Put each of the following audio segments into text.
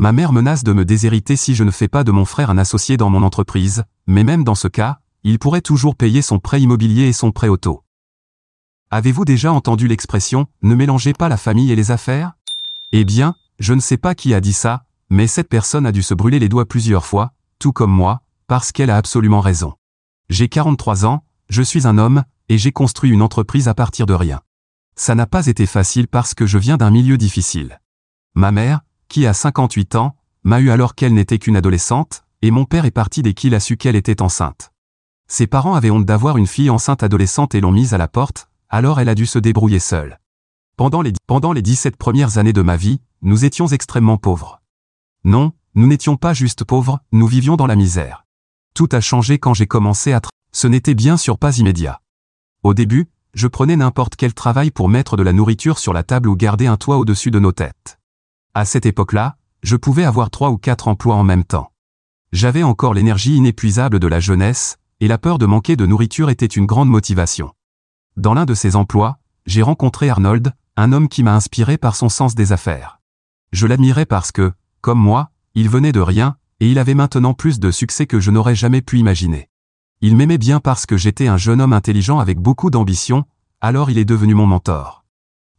Ma mère menace de me déshériter si je ne fais pas de mon frère un associé dans mon entreprise, mais même dans ce cas, il pourrait toujours payer son prêt immobilier et son prêt auto. Avez-vous déjà entendu l'expression « ne mélangez pas la famille et les affaires » ? Eh bien, je ne sais pas qui a dit ça, mais cette personne a dû se brûler les doigts plusieurs fois, tout comme moi, parce qu'elle a absolument raison. J'ai 43 ans, je suis un homme, et j'ai construit une entreprise à partir de rien. Ça n'a pas été facile parce que je viens d'un milieu difficile. Ma mère, qui a 58 ans, m'a eu alors qu'elle n'était qu'une adolescente, et mon père est parti dès qu'il a su qu'elle était enceinte. Ses parents avaient honte d'avoir une fille enceinte adolescente et l'ont mise à la porte, alors elle a dû se débrouiller seule. Pendant les 17 premières années de ma vie, nous étions extrêmement pauvres. Non, nous n'étions pas juste pauvres, nous vivions dans la misère. Tout a changé quand j'ai commencé à travailler. Ce n'était bien sûr pas immédiat. Au début, je prenais n'importe quel travail pour mettre de la nourriture sur la table ou garder un toit au-dessus de nos têtes. À cette époque-là, je pouvais avoir 3 ou 4 emplois en même temps. J'avais encore l'énergie inépuisable de la jeunesse, et la peur de manquer de nourriture était une grande motivation. Dans l'un de ces emplois, j'ai rencontré Arnold, un homme qui m'a inspiré par son sens des affaires. Je l'admirais parce que, comme moi, il venait de rien, et il avait maintenant plus de succès que je n'aurais jamais pu imaginer. Il m'aimait bien parce que j'étais un jeune homme intelligent avec beaucoup d'ambition, alors il est devenu mon mentor.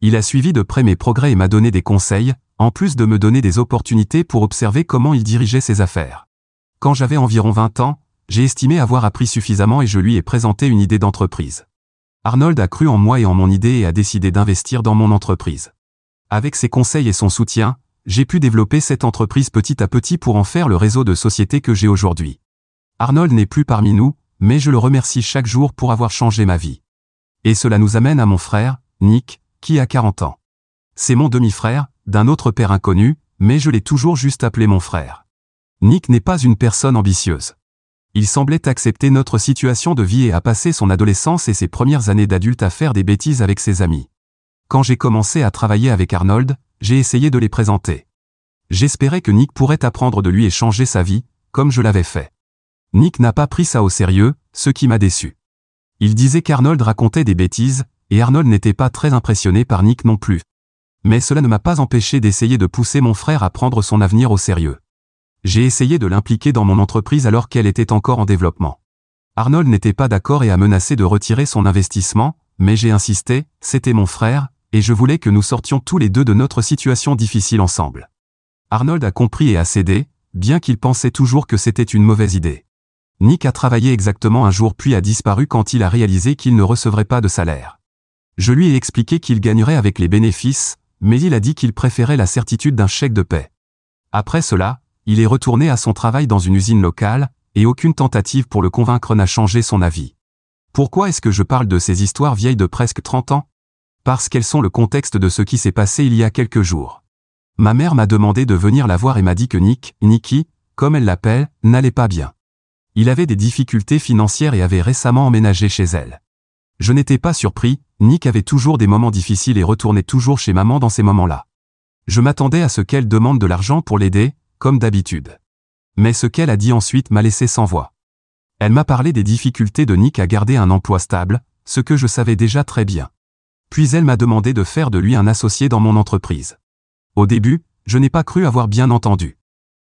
Il a suivi de près mes progrès et m'a donné des conseils, en plus de me donner des opportunités pour observer comment il dirigeait ses affaires. Quand j'avais environ 20 ans, j'ai estimé avoir appris suffisamment et je lui ai présenté une idée d'entreprise. Arnold a cru en moi et en mon idée et a décidé d'investir dans mon entreprise. Avec ses conseils et son soutien, j'ai pu développer cette entreprise petit à petit pour en faire le réseau de sociétés que j'ai aujourd'hui. Arnold n'est plus parmi nous, mais je le remercie chaque jour pour avoir changé ma vie. Et cela nous amène à mon frère, Nick, qui a 40 ans. C'est mon demi-frère, d'un autre père inconnu, mais je l'ai toujours juste appelé mon frère. Nick n'est pas une personne ambitieuse. Il semblait accepter notre situation de vie et a passé son adolescence et ses premières années d'adulte à faire des bêtises avec ses amis. Quand j'ai commencé à travailler avec Arnold, j'ai essayé de les présenter. J'espérais que Nick pourrait apprendre de lui et changer sa vie, comme je l'avais fait. Nick n'a pas pris ça au sérieux, ce qui m'a déçu. Il disait qu'Arnold racontait des bêtises, et Arnold n'était pas très impressionné par Nick non plus. Mais cela ne m'a pas empêché d'essayer de pousser mon frère à prendre son avenir au sérieux. J'ai essayé de l'impliquer dans mon entreprise alors qu'elle était encore en développement. Arnold n'était pas d'accord et a menacé de retirer son investissement, mais j'ai insisté, c'était mon frère, et je voulais que nous sortions tous les deux de notre situation difficile ensemble. Arnold a compris et a cédé, bien qu'il pensait toujours que c'était une mauvaise idée. Nick a travaillé exactement un jour puis a disparu quand il a réalisé qu'il ne recevrait pas de salaire. Je lui ai expliqué qu'il gagnerait avec les bénéfices, mais il a dit qu'il préférait la certitude d'un chèque de paie. Après cela, il est retourné à son travail dans une usine locale, et aucune tentative pour le convaincre n'a changé son avis. Pourquoi est-ce que je parle de ces histoires vieilles de presque 30 ans ? Parce qu'elles sont le contexte de ce qui s'est passé il y a quelques jours. Ma mère m'a demandé de venir la voir et m'a dit que Nicky, comme elle l'appelle, n'allait pas bien. Il avait des difficultés financières et avait récemment emménagé chez elle. Je n'étais pas surpris, Nick avait toujours des moments difficiles et retournait toujours chez maman dans ces moments-là. Je m'attendais à ce qu'elle demande de l'argent pour l'aider, comme d'habitude. Mais ce qu'elle a dit ensuite m'a laissé sans voix. Elle m'a parlé des difficultés de Nick à garder un emploi stable, ce que je savais déjà très bien. Puis elle m'a demandé de faire de lui un associé dans mon entreprise. Au début, je n'ai pas cru avoir bien entendu.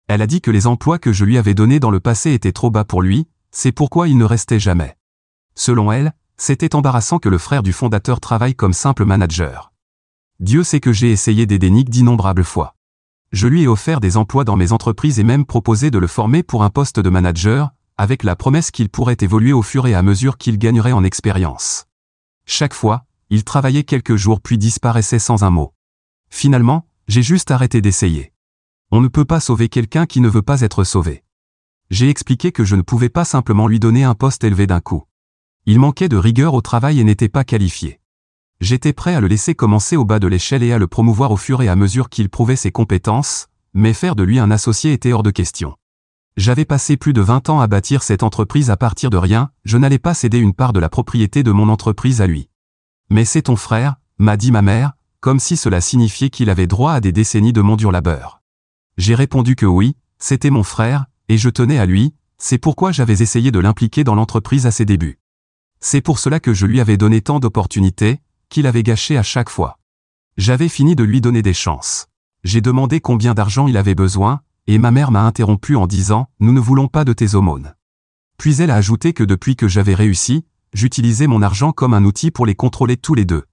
Elle a dit que les emplois que je lui avais donnés dans le passé étaient trop bas pour lui, c'est pourquoi il ne restait jamais. Selon elle, c'était embarrassant que le frère du fondateur travaille comme simple manager. Dieu sait que j'ai essayé d'aider Nick d'innombrables fois. Je lui ai offert des emplois dans mes entreprises et même proposé de le former pour un poste de manager, avec la promesse qu'il pourrait évoluer au fur et à mesure qu'il gagnerait en expérience. Chaque fois, il travaillait quelques jours puis disparaissait sans un mot. Finalement, j'ai juste arrêté d'essayer. On ne peut pas sauver quelqu'un qui ne veut pas être sauvé. J'ai expliqué que je ne pouvais pas simplement lui donner un poste élevé d'un coup. Il manquait de rigueur au travail et n'était pas qualifié. J'étais prêt à le laisser commencer au bas de l'échelle et à le promouvoir au fur et à mesure qu'il prouvait ses compétences, mais faire de lui un associé était hors de question. J'avais passé plus de 20 ans à bâtir cette entreprise à partir de rien, je n'allais pas céder une part de la propriété de mon entreprise à lui. Mais c'est ton frère, m'a dit ma mère, comme si cela signifiait qu'il avait droit à des décennies de mon dur labeur. J'ai répondu que oui, c'était mon frère, et je tenais à lui, c'est pourquoi j'avais essayé de l'impliquer dans l'entreprise à ses débuts. C'est pour cela que je lui avais donné tant d'opportunités, qu'il avait gâché à chaque fois. J'avais fini de lui donner des chances. J'ai demandé combien d'argent il avait besoin, et ma mère m'a interrompu en disant « Nous ne voulons pas de tes aumônes ». Puis elle a ajouté que depuis que j'avais réussi, j'utilisais mon argent comme un outil pour les contrôler tous les deux.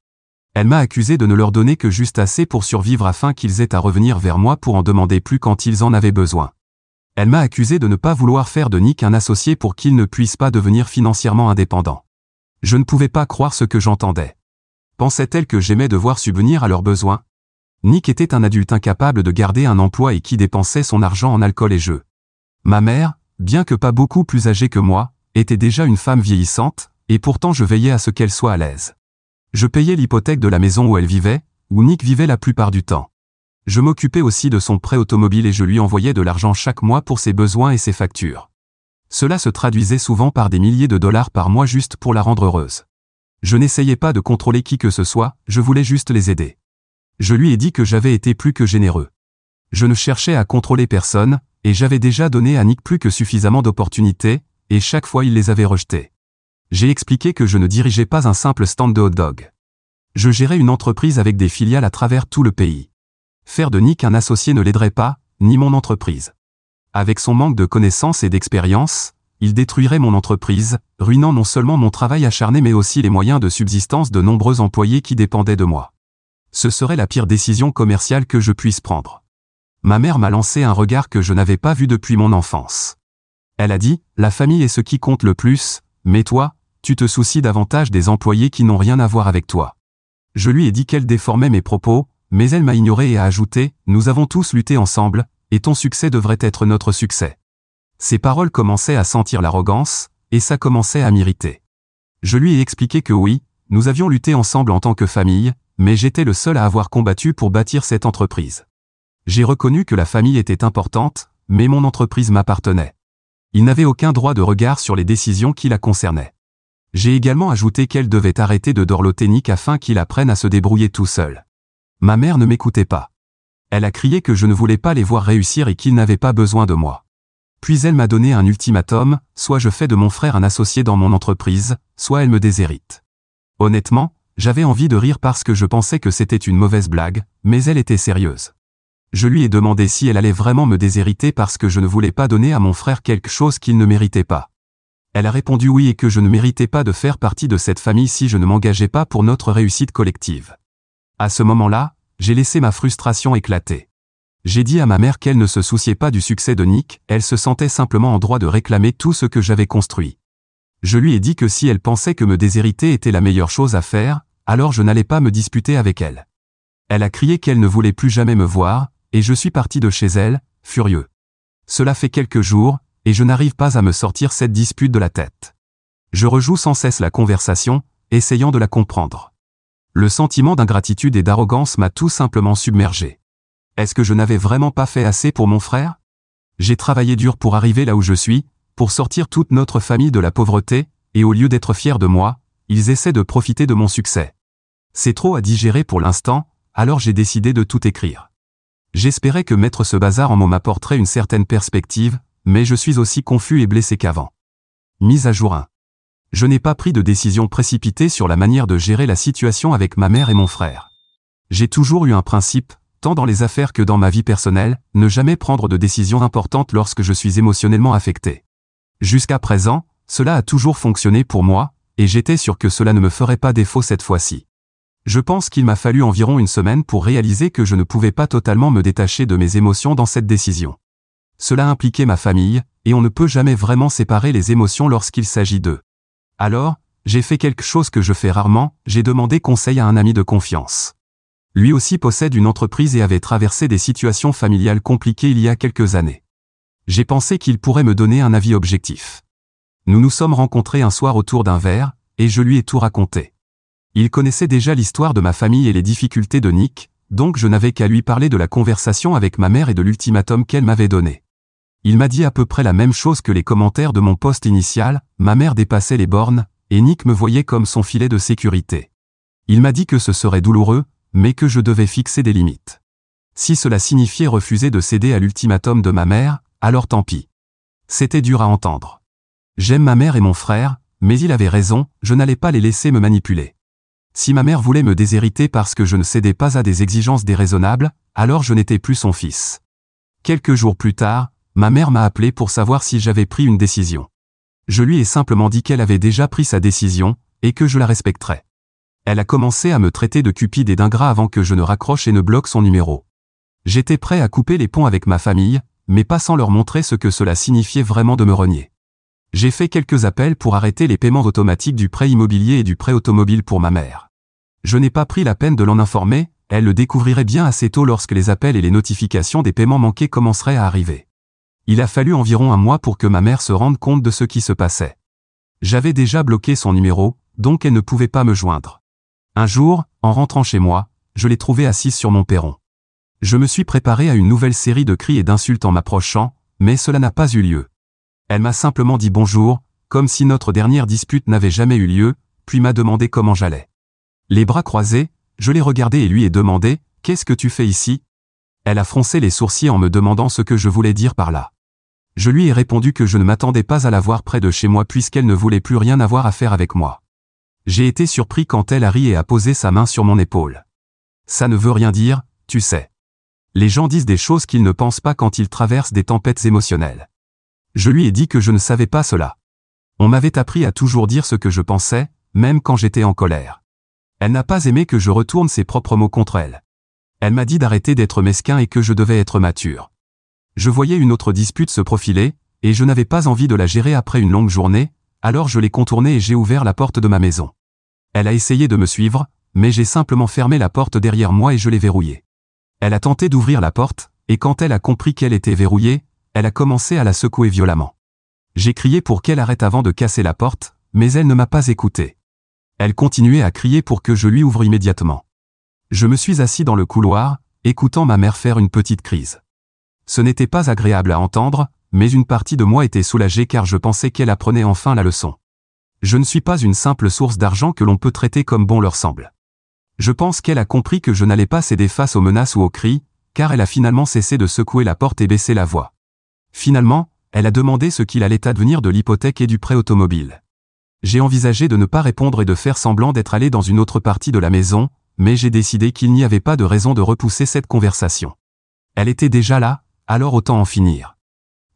Elle m'a accusé de ne leur donner que juste assez pour survivre afin qu'ils aient à revenir vers moi pour en demander plus quand ils en avaient besoin. Elle m'a accusé de ne pas vouloir faire de Nick un associé pour qu'il ne puisse pas devenir financièrement indépendant. Je ne pouvais pas croire ce que j'entendais. Pensait-elle que j'aimais devoir subvenir à leurs besoins? Nick était un adulte incapable de garder un emploi et qui dépensait son argent en alcool et jeux. Ma mère, bien que pas beaucoup plus âgée que moi, était déjà une femme vieillissante, et pourtant je veillais à ce qu'elle soit à l'aise. Je payais l'hypothèque de la maison où elle vivait, où Nick vivait la plupart du temps. Je m'occupais aussi de son prêt automobile et je lui envoyais de l'argent chaque mois pour ses besoins et ses factures. Cela se traduisait souvent par des milliers de dollars par mois juste pour la rendre heureuse. Je n'essayais pas de contrôler qui que ce soit, je voulais juste les aider. Je lui ai dit que j'avais été plus que généreux. Je ne cherchais à contrôler personne, et j'avais déjà donné à Nick plus que suffisamment d'opportunités, et chaque fois il les avait rejetées. J'ai expliqué que je ne dirigeais pas un simple stand de hot dog. Je gérais une entreprise avec des filiales à travers tout le pays. Faire de Nick un associé ne l'aiderait pas, ni mon entreprise. Avec son manque de connaissances et d'expérience, il détruirait mon entreprise, ruinant non seulement mon travail acharné mais aussi les moyens de subsistance de nombreux employés qui dépendaient de moi. Ce serait la pire décision commerciale que je puisse prendre. Ma mère m'a lancé un regard que je n'avais pas vu depuis mon enfance. Elle a dit, la famille est ce qui compte le plus, mais toi, tu te soucies davantage des employés qui n'ont rien à voir avec toi. Je lui ai dit qu'elle déformait mes propos, mais elle m'a ignoré et a ajouté, nous avons tous lutté ensemble, et ton succès devrait être notre succès. Ces paroles commençaient à sentir l'arrogance, et ça commençait à m'irriter. Je lui ai expliqué que oui, nous avions lutté ensemble en tant que famille, mais j'étais le seul à avoir combattu pour bâtir cette entreprise. J'ai reconnu que la famille était importante, mais mon entreprise m'appartenait. Il n'avait aucun droit de regard sur les décisions qui la concernaient. J'ai également ajouté qu'elle devait arrêter de dorloter Nick afin qu'il apprenne à se débrouiller tout seul. Ma mère ne m'écoutait pas. Elle a crié que je ne voulais pas les voir réussir et qu'ils n'avaient pas besoin de moi. Puis elle m'a donné un ultimatum, soit je fais de mon frère un associé dans mon entreprise, soit elle me déshérite. Honnêtement, j'avais envie de rire parce que je pensais que c'était une mauvaise blague, mais elle était sérieuse. Je lui ai demandé si elle allait vraiment me déshériter parce que je ne voulais pas donner à mon frère quelque chose qu'il ne méritait pas. Elle a répondu oui et que je ne méritais pas de faire partie de cette famille si je ne m'engageais pas pour notre réussite collective. À ce moment-là, j'ai laissé ma frustration éclater. J'ai dit à ma mère qu'elle ne se souciait pas du succès de Nick, elle se sentait simplement en droit de réclamer tout ce que j'avais construit. Je lui ai dit que si elle pensait que me déshériter était la meilleure chose à faire, alors je n'allais pas me disputer avec elle. Elle a crié qu'elle ne voulait plus jamais me voir, et je suis parti de chez elle, furieux. Cela fait quelques jours, et je n'arrive pas à me sortir cette dispute de la tête. Je rejoue sans cesse la conversation, essayant de la comprendre. Le sentiment d'ingratitude et d'arrogance m'a tout simplement submergé. Est-ce que je n'avais vraiment pas fait assez pour mon frère? J'ai travaillé dur pour arriver là où je suis, pour sortir toute notre famille de la pauvreté, et au lieu d'être fiers de moi, ils essaient de profiter de mon succès. C'est trop à digérer pour l'instant, alors j'ai décidé de tout écrire. J'espérais que mettre ce bazar en mots m'apporterait une certaine perspective, mais je suis aussi confus et blessé qu'avant. Mise à jour 1. Je n'ai pas pris de décision précipitée sur la manière de gérer la situation avec ma mère et mon frère. J'ai toujours eu un principe, tant dans les affaires que dans ma vie personnelle, ne jamais prendre de décisions importantes lorsque je suis émotionnellement affecté. Jusqu'à présent, cela a toujours fonctionné pour moi, et j'étais sûr que cela ne me ferait pas défaut cette fois-ci. Je pense qu'il m'a fallu environ une semaine pour réaliser que je ne pouvais pas totalement me détacher de mes émotions dans cette décision. Cela impliquait ma famille, et on ne peut jamais vraiment séparer les émotions lorsqu'il s'agit d'eux. Alors, j'ai fait quelque chose que je fais rarement, j'ai demandé conseil à un ami de confiance. Lui aussi possède une entreprise et avait traversé des situations familiales compliquées il y a quelques années. J'ai pensé qu'il pourrait me donner un avis objectif. Nous nous sommes rencontrés un soir autour d'un verre, et je lui ai tout raconté. Il connaissait déjà l'histoire de ma famille et les difficultés de Nick, donc je n'avais qu'à lui parler de la conversation avec ma mère et de l'ultimatum qu'elle m'avait donné. Il m'a dit à peu près la même chose que les commentaires de mon post initial, ma mère dépassait les bornes, et Nick me voyait comme son filet de sécurité. Il m'a dit que ce serait douloureux, mais que je devais fixer des limites. Si cela signifiait refuser de céder à l'ultimatum de ma mère, alors tant pis. C'était dur à entendre. J'aime ma mère et mon frère, mais il avait raison, je n'allais pas les laisser me manipuler. Si ma mère voulait me déshériter parce que je ne cédais pas à des exigences déraisonnables, alors je n'étais plus son fils. Quelques jours plus tard, ma mère m'a appelé pour savoir si j'avais pris une décision. Je lui ai simplement dit qu'elle avait déjà pris sa décision, et que je la respecterais. Elle a commencé à me traiter de cupide et d'ingrat avant que je ne raccroche et ne bloque son numéro. J'étais prêt à couper les ponts avec ma famille, mais pas sans leur montrer ce que cela signifiait vraiment de me renier. J'ai fait quelques appels pour arrêter les paiements automatiques du prêt immobilier et du prêt automobile pour ma mère. Je n'ai pas pris la peine de l'en informer, elle le découvrirait bien assez tôt lorsque les appels et les notifications des paiements manqués commenceraient à arriver. Il a fallu environ un mois pour que ma mère se rende compte de ce qui se passait. J'avais déjà bloqué son numéro, donc elle ne pouvait pas me joindre. Un jour, en rentrant chez moi, je l'ai trouvée assise sur mon perron. Je me suis préparé à une nouvelle série de cris et d'insultes en m'approchant, mais cela n'a pas eu lieu. Elle m'a simplement dit bonjour, comme si notre dernière dispute n'avait jamais eu lieu, puis m'a demandé comment j'allais. Les bras croisés, je l'ai regardé et lui ai demandé « Qu'est-ce que tu fais ici ?» Elle a froncé les sourcils en me demandant ce que je voulais dire par là. Je lui ai répondu que je ne m'attendais pas à la voir près de chez moi puisqu'elle ne voulait plus rien avoir à faire avec moi. J'ai été surpris quand elle a ri et a posé sa main sur mon épaule. Ça ne veut rien dire, tu sais. Les gens disent des choses qu'ils ne pensent pas quand ils traversent des tempêtes émotionnelles. Je lui ai dit que je ne savais pas cela. On m'avait appris à toujours dire ce que je pensais, même quand j'étais en colère. Elle n'a pas aimé que je retourne ses propres mots contre elle. Elle m'a dit d'arrêter d'être mesquin et que je devais être mature. Je voyais une autre dispute se profiler, et je n'avais pas envie de la gérer après une longue journée, alors je l'ai contournée et j'ai ouvert la porte de ma maison. Elle a essayé de me suivre, mais j'ai simplement fermé la porte derrière moi et je l'ai verrouillée. Elle a tenté d'ouvrir la porte, et quand elle a compris qu'elle était verrouillée, elle a commencé à la secouer violemment. J'ai crié pour qu'elle arrête avant de casser la porte, mais elle ne m'a pas écouté. Elle continuait à crier pour que je lui ouvre immédiatement. Je me suis assis dans le couloir, écoutant ma mère faire une petite crise. Ce n'était pas agréable à entendre, mais une partie de moi était soulagée car je pensais qu'elle apprenait enfin la leçon. Je ne suis pas une simple source d'argent que l'on peut traiter comme bon leur semble. Je pense qu'elle a compris que je n'allais pas céder face aux menaces ou aux cris, car elle a finalement cessé de secouer la porte et baisser la voix. Finalement, elle a demandé ce qu'il allait advenir de l'hypothèque et du prêt automobile. J'ai envisagé de ne pas répondre et de faire semblant d'être allé dans une autre partie de la maison, mais j'ai décidé qu'il n'y avait pas de raison de repousser cette conversation. Elle était déjà là, alors autant en finir.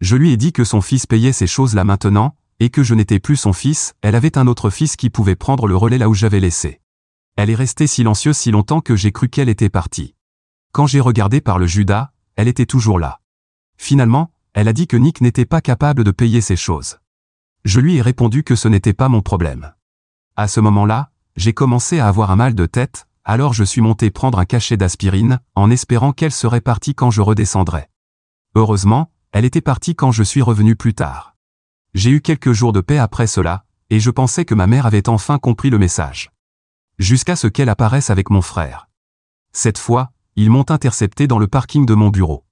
Je lui ai dit que son fils payait ces choses-là maintenant, et que je n'étais plus son fils, elle avait un autre fils qui pouvait prendre le relais là où j'avais laissé. Elle est restée silencieuse si longtemps que j'ai cru qu'elle était partie. Quand j'ai regardé par le Judas, elle était toujours là. Finalement, elle a dit que Nick n'était pas capable de payer ces choses. Je lui ai répondu que ce n'était pas mon problème. À ce moment-là, j'ai commencé à avoir un mal de tête, alors je suis monté prendre un cachet d'aspirine, en espérant qu'elle serait partie quand je redescendrais. Heureusement, elle était partie quand je suis revenu plus tard. J'ai eu quelques jours de paix après cela, et je pensais que ma mère avait enfin compris le message. Jusqu'à ce qu'elle apparaisse avec mon frère. Cette fois, ils m'ont intercepté dans le parking de mon bureau.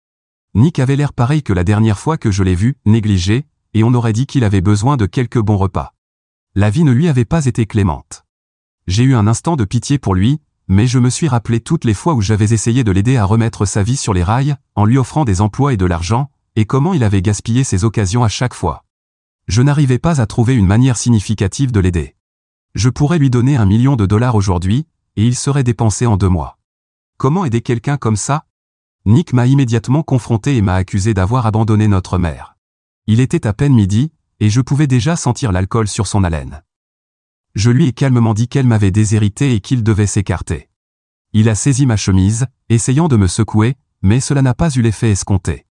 Nick avait l'air pareil que la dernière fois que je l'ai vu, négligé, et on aurait dit qu'il avait besoin de quelques bons repas. La vie ne lui avait pas été clémente. J'ai eu un instant de pitié pour lui, mais je me suis rappelé toutes les fois où j'avais essayé de l'aider à remettre sa vie sur les rails, en lui offrant des emplois et de l'argent, et comment il avait gaspillé ces occasions à chaque fois. Je n'arrivais pas à trouver une manière significative de l'aider. Je pourrais lui donner $1 million aujourd'hui, et il serait dépensé en 2 mois. Comment aider quelqu'un comme ça? Nick m'a immédiatement confronté et m'a accusé d'avoir abandonné notre mère. Il était à peine midi, et je pouvais déjà sentir l'alcool sur son haleine. Je lui ai calmement dit qu'elle m'avait déshérité et qu'il devait s'écarter. Il a saisi ma chemise, essayant de me secouer, mais cela n'a pas eu l'effet escompté.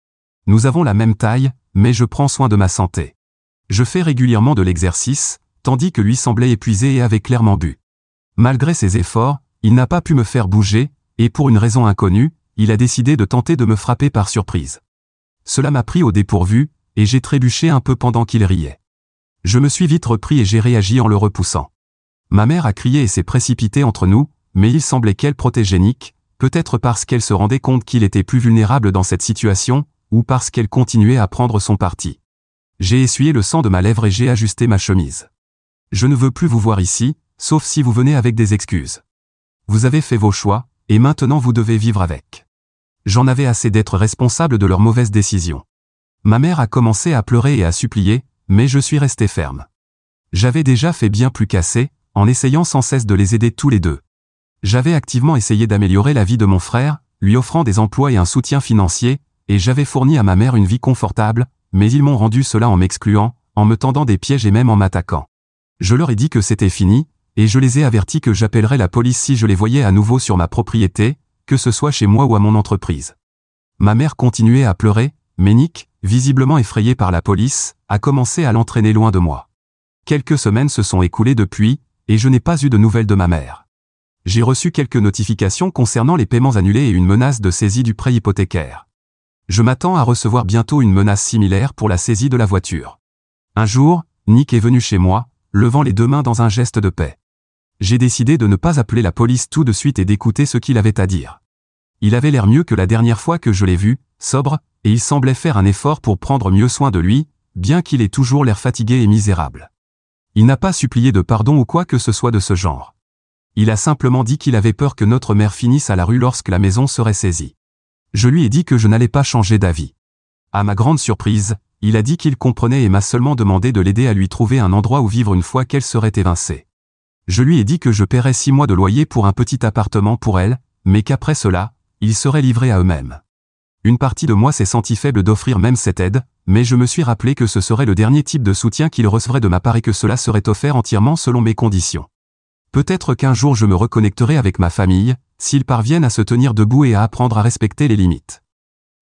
Nous avons la même taille, mais je prends soin de ma santé. Je fais régulièrement de l'exercice, tandis que lui semblait épuisé et avait clairement bu. Malgré ses efforts, il n'a pas pu me faire bouger, et pour une raison inconnue, il a décidé de tenter de me frapper par surprise. Cela m'a pris au dépourvu, et j'ai trébuché un peu pendant qu'il riait. Je me suis vite repris et j'ai réagi en le repoussant. Ma mère a crié et s'est précipitée entre nous, mais il semblait qu'elle protégeait Nick, peut-être parce qu'elle se rendait compte qu'il était plus vulnérable dans cette situation, ou parce qu'elle continuait à prendre son parti. J'ai essuyé le sang de ma lèvre et j'ai ajusté ma chemise. Je ne veux plus vous voir ici, sauf si vous venez avec des excuses. Vous avez fait vos choix, et maintenant vous devez vivre avec. J'en avais assez d'être responsable de leurs mauvaises décisions. Ma mère a commencé à pleurer et à supplier, mais je suis resté ferme. J'avais déjà fait bien plus qu'assez, en essayant sans cesse de les aider tous les deux. J'avais activement essayé d'améliorer la vie de mon frère, lui offrant des emplois et un soutien financier, et j'avais fourni à ma mère une vie confortable, mais ils m'ont rendu cela en m'excluant, en me tendant des pièges et même en m'attaquant. Je leur ai dit que c'était fini, et je les ai avertis que j'appellerais la police si je les voyais à nouveau sur ma propriété, que ce soit chez moi ou à mon entreprise. Ma mère continuait à pleurer, mais Nick, visiblement effrayé par la police, a commencé à l'entraîner loin de moi. Quelques semaines se sont écoulées depuis, et je n'ai pas eu de nouvelles de ma mère. J'ai reçu quelques notifications concernant les paiements annulés et une menace de saisie du prêt hypothécaire. Je m'attends à recevoir bientôt une menace similaire pour la saisie de la voiture. Un jour, Nick est venu chez moi, levant les deux mains dans un geste de paix. J'ai décidé de ne pas appeler la police tout de suite et d'écouter ce qu'il avait à dire. Il avait l'air mieux que la dernière fois que je l'ai vu, sobre, et il semblait faire un effort pour prendre mieux soin de lui, bien qu'il ait toujours l'air fatigué et misérable. Il n'a pas supplié de pardon ou quoi que ce soit de ce genre. Il a simplement dit qu'il avait peur que notre mère finisse à la rue lorsque la maison serait saisie. Je lui ai dit que je n'allais pas changer d'avis. À ma grande surprise, il a dit qu'il comprenait et m'a seulement demandé de l'aider à lui trouver un endroit où vivre une fois qu'elle serait évincée. Je lui ai dit que je paierais 6 mois de loyer pour un petit appartement pour elle, mais qu'après cela, ils seraient livrés à eux-mêmes. Une partie de moi s'est senti faible d'offrir même cette aide, mais je me suis rappelé que ce serait le dernier type de soutien qu'il recevrait de ma part et que cela serait offert entièrement selon mes conditions. Peut-être qu'un jour je me reconnecterai avec ma famille, s'ils parviennent à se tenir debout et à apprendre à respecter les limites.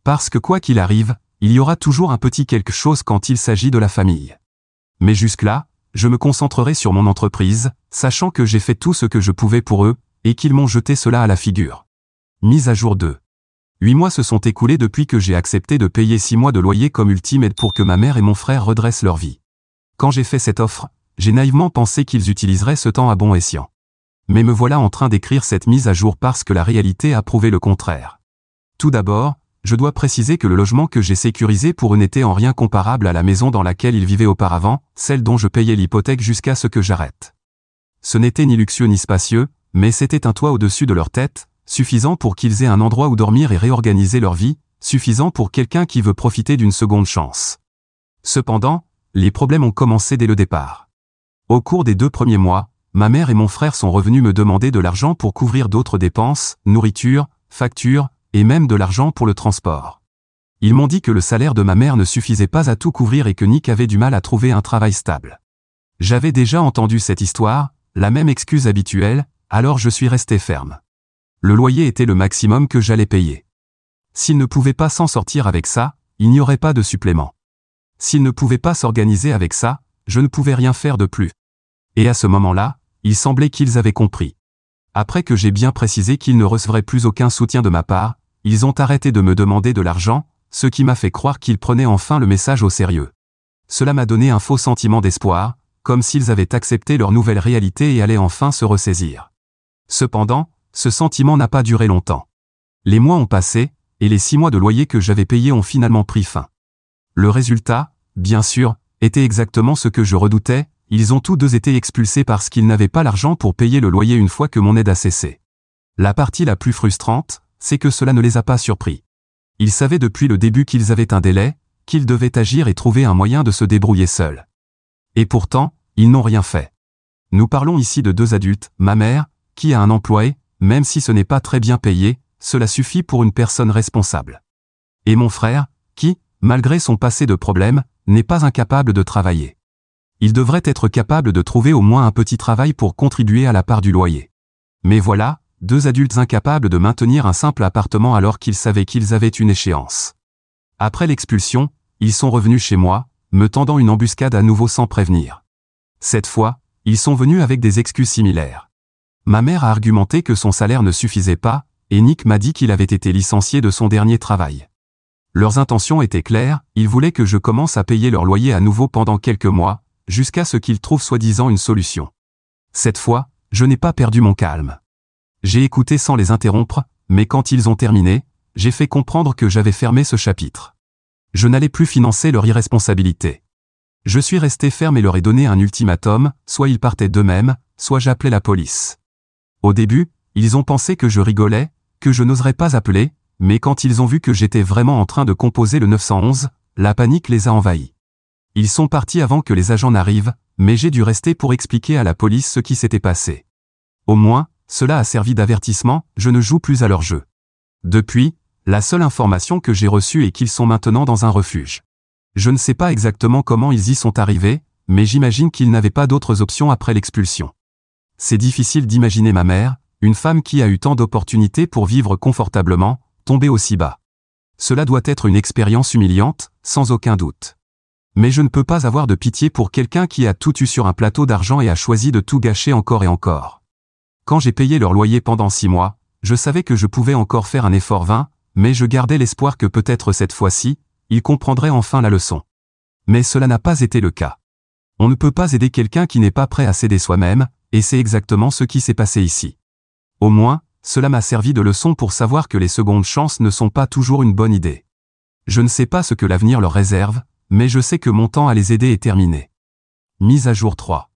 Parce que quoi qu'il arrive, il y aura toujours un petit quelque chose quand il s'agit de la famille. Mais jusque-là, je me concentrerai sur mon entreprise, sachant que j'ai fait tout ce que je pouvais pour eux, et qu'ils m'ont jeté cela à la figure. Mise à jour 2. 8 mois se sont écoulés depuis que j'ai accepté de payer 6 mois de loyer comme ultime aide pour que ma mère et mon frère redressent leur vie. Quand j'ai fait cette offre, j'ai naïvement pensé qu'ils utiliseraient ce temps à bon escient. Mais me voilà en train d'écrire cette mise à jour parce que la réalité a prouvé le contraire. Tout d'abord, je dois préciser que le logement que j'ai sécurisé pour eux n'était en rien comparable à la maison dans laquelle ils vivaient auparavant, celle dont je payais l'hypothèque jusqu'à ce que j'arrête. Ce n'était ni luxueux ni spacieux, mais c'était un toit au-dessus de leur tête, suffisant pour qu'ils aient un endroit où dormir et réorganiser leur vie, suffisant pour quelqu'un qui veut profiter d'une seconde chance. Cependant, les problèmes ont commencé dès le départ. Au cours des 2 premiers mois, ma mère et mon frère sont revenus me demander de l'argent pour couvrir d'autres dépenses, nourriture, factures, et même de l'argent pour le transport. Ils m'ont dit que le salaire de ma mère ne suffisait pas à tout couvrir et que Nick avait du mal à trouver un travail stable. J'avais déjà entendu cette histoire, la même excuse habituelle, alors je suis resté ferme. Le loyer était le maximum que j'allais payer. S'ils ne pouvaient pas s'en sortir avec ça, il n'y aurait pas de supplément. S'ils ne pouvaient pas s'organiser avec ça, je ne pouvais rien faire de plus. Et à ce moment-là, il semblait qu'ils avaient compris. Après que j'ai bien précisé qu'ils ne recevraient plus aucun soutien de ma part, ils ont arrêté de me demander de l'argent, ce qui m'a fait croire qu'ils prenaient enfin le message au sérieux. Cela m'a donné un faux sentiment d'espoir, comme s'ils avaient accepté leur nouvelle réalité et allaient enfin se ressaisir. Cependant, ce sentiment n'a pas duré longtemps. Les mois ont passé, et les 6 mois de loyer que j'avais payés ont finalement pris fin. Le résultat, bien sûr, était exactement ce que je redoutais, ils ont tous deux été expulsés parce qu'ils n'avaient pas l'argent pour payer le loyer une fois que mon aide a cessé. La partie la plus frustrante, c'est que cela ne les a pas surpris. Ils savaient depuis le début qu'ils avaient un délai, qu'ils devaient agir et trouver un moyen de se débrouiller seuls. Et pourtant, ils n'ont rien fait. Nous parlons ici de 2 adultes, ma mère, qui a un emploi, même si ce n'est pas très bien payé, cela suffit pour une personne responsable. Et mon frère, qui, malgré son passé de problèmes, n'est pas incapable de travailler. Il devrait être capable de trouver au moins un petit travail pour contribuer à la part du loyer. Mais voilà, 2 adultes incapables de maintenir un simple appartement alors qu'ils savaient qu'ils avaient une échéance. Après l'expulsion, ils sont revenus chez moi, me tendant une embuscade à nouveau sans prévenir. Cette fois, ils sont venus avec des excuses similaires. Ma mère a argumenté que son salaire ne suffisait pas, et Nick m'a dit qu'il avait été licencié de son dernier travail. Leurs intentions étaient claires, ils voulaient que je commence à payer leur loyer à nouveau pendant quelques mois, jusqu'à ce qu'ils trouvent soi-disant une solution. Cette fois, je n'ai pas perdu mon calme. J'ai écouté sans les interrompre, mais quand ils ont terminé, j'ai fait comprendre que j'avais fermé ce chapitre. Je n'allais plus financer leur irresponsabilité. Je suis resté ferme et leur ai donné un ultimatum, soit ils partaient d'eux-mêmes, soit j'appelais la police. Au début, ils ont pensé que je rigolais, que je n'oserais pas appeler, mais quand ils ont vu que j'étais vraiment en train de composer le 911, la panique les a envahis. Ils sont partis avant que les agents n'arrivent, mais j'ai dû rester pour expliquer à la police ce qui s'était passé. Au moins, cela a servi d'avertissement, je ne joue plus à leur jeu. Depuis, La seule information que j'ai reçue est qu'ils sont maintenant dans un refuge. Je ne sais pas exactement comment ils y sont arrivés, mais j'imagine qu'ils n'avaient pas d'autres options après l'expulsion. C'est difficile d'imaginer ma mère, une femme qui a eu tant d'opportunités pour vivre confortablement, tomber aussi bas. Cela doit être une expérience humiliante, sans aucun doute. Mais je ne peux pas avoir de pitié pour quelqu'un qui a tout eu sur un plateau d'argent et a choisi de tout gâcher encore et encore. Quand j'ai payé leur loyer pendant 6 mois, je savais que je pouvais encore faire un effort vain, mais je gardais l'espoir que peut-être cette fois-ci, ils comprendraient enfin la leçon. Mais cela n'a pas été le cas. On ne peut pas aider quelqu'un qui n'est pas prêt à s'aider soi-même, et c'est exactement ce qui s'est passé ici. Au moins, cela m'a servi de leçon pour savoir que les secondes chances ne sont pas toujours une bonne idée. Je ne sais pas ce que l'avenir leur réserve, mais je sais que mon temps à les aider est terminé. Mise à jour 3.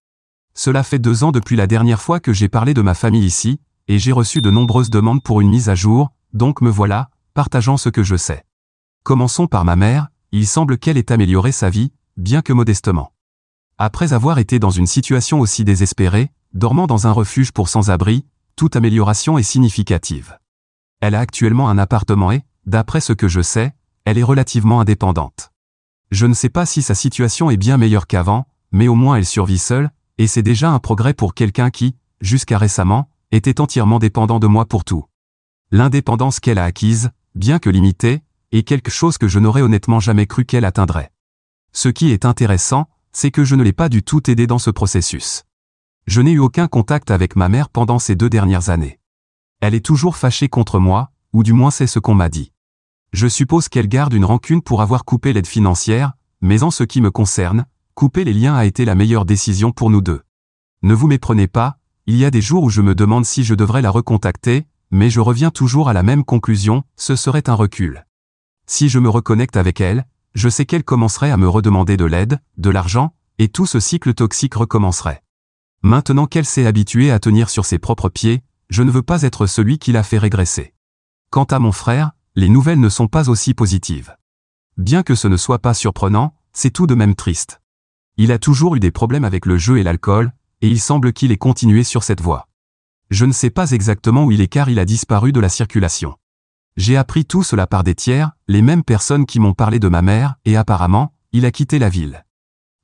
Cela fait 2 ans depuis la dernière fois que j'ai parlé de ma famille ici, et j'ai reçu de nombreuses demandes pour une mise à jour, donc me voilà, partageant ce que je sais. Commençons par ma mère, il semble qu'elle ait amélioré sa vie, bien que modestement. Après avoir été dans une situation aussi désespérée, dormant dans un refuge pour sans-abri, toute amélioration est significative. Elle a actuellement un appartement et, d'après ce que je sais, elle est relativement indépendante. Je ne sais pas si sa situation est bien meilleure qu'avant, mais au moins elle survit seule, et c'est déjà un progrès pour quelqu'un qui, jusqu'à récemment, était entièrement dépendant de moi pour tout. L'indépendance qu'elle a acquise, bien que limitée, est quelque chose que je n'aurais honnêtement jamais cru qu'elle atteindrait. Ce qui est intéressant, c'est que je ne l'ai pas du tout aidée dans ce processus. Je n'ai eu aucun contact avec ma mère pendant ces 2 dernières années. Elle est toujours fâchée contre moi, ou du moins c'est ce qu'on m'a dit. Je suppose qu'elle garde une rancune pour avoir coupé l'aide financière, mais en ce qui me concerne, couper les liens a été la meilleure décision pour nous deux. Ne vous méprenez pas, il y a des jours où je me demande si je devrais la recontacter, mais je reviens toujours à la même conclusion, ce serait un recul. Si je me reconnecte avec elle, je sais qu'elle commencerait à me redemander de l'aide, de l'argent, et tout ce cycle toxique recommencerait. Maintenant qu'elle s'est habituée à tenir sur ses propres pieds, je ne veux pas être celui qui l'a fait régresser. Quant à mon frère, les nouvelles ne sont pas aussi positives. Bien que ce ne soit pas surprenant, c'est tout de même triste. Il a toujours eu des problèmes avec le jeu et l'alcool, et il semble qu'il ait continué sur cette voie. Je ne sais pas exactement où il est car il a disparu de la circulation. J'ai appris tout cela par des tiers, les mêmes personnes qui m'ont parlé de ma mère, et apparemment, il a quitté la ville.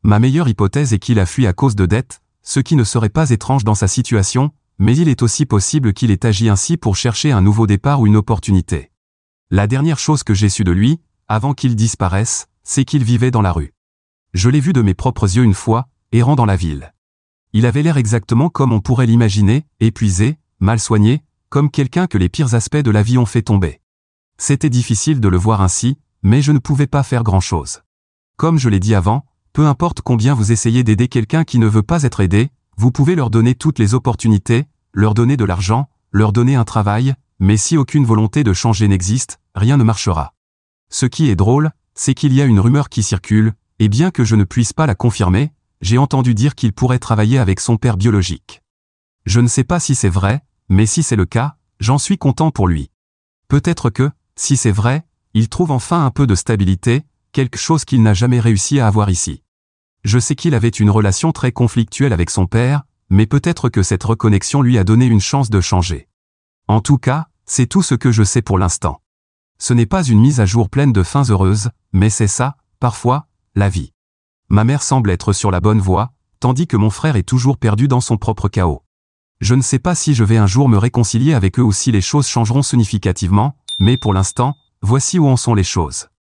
Ma meilleure hypothèse est qu'il a fui à cause de dettes, ce qui ne serait pas étrange dans sa situation, mais il est aussi possible qu'il ait agi ainsi pour chercher un nouveau départ ou une opportunité. La dernière chose que j'ai su de lui, avant qu'il disparaisse, c'est qu'il vivait dans la rue. Je l'ai vu de mes propres yeux une fois, errant dans la ville. Il avait l'air exactement comme on pourrait l'imaginer, épuisé, mal soigné, comme quelqu'un que les pires aspects de la vie ont fait tomber. C'était difficile de le voir ainsi, mais je ne pouvais pas faire grand-chose. Comme je l'ai dit avant, peu importe combien vous essayez d'aider quelqu'un qui ne veut pas être aidé, vous pouvez leur donner toutes les opportunités, leur donner de l'argent, leur donner un travail, mais si aucune volonté de changer n'existe, rien ne marchera. Ce qui est drôle, c'est qu'il y a une rumeur qui circule, et bien que je ne puisse pas la confirmer, j'ai entendu dire qu'il pourrait travailler avec son père biologique. Je ne sais pas si c'est vrai, mais si c'est le cas, j'en suis content pour lui. Peut-être que, si c'est vrai, il trouve enfin un peu de stabilité, quelque chose qu'il n'a jamais réussi à avoir ici. Je sais qu'il avait une relation très conflictuelle avec son père, mais peut-être que cette reconnexion lui a donné une chance de changer. En tout cas, c'est tout ce que je sais pour l'instant. Ce n'est pas une mise à jour pleine de fins heureuses, mais c'est ça, parfois, la vie. Ma mère semble être sur la bonne voie, tandis que mon frère est toujours perdu dans son propre chaos. Je ne sais pas si je vais un jour me réconcilier avec eux ou si les choses changeront significativement, mais pour l'instant, voici où en sont les choses.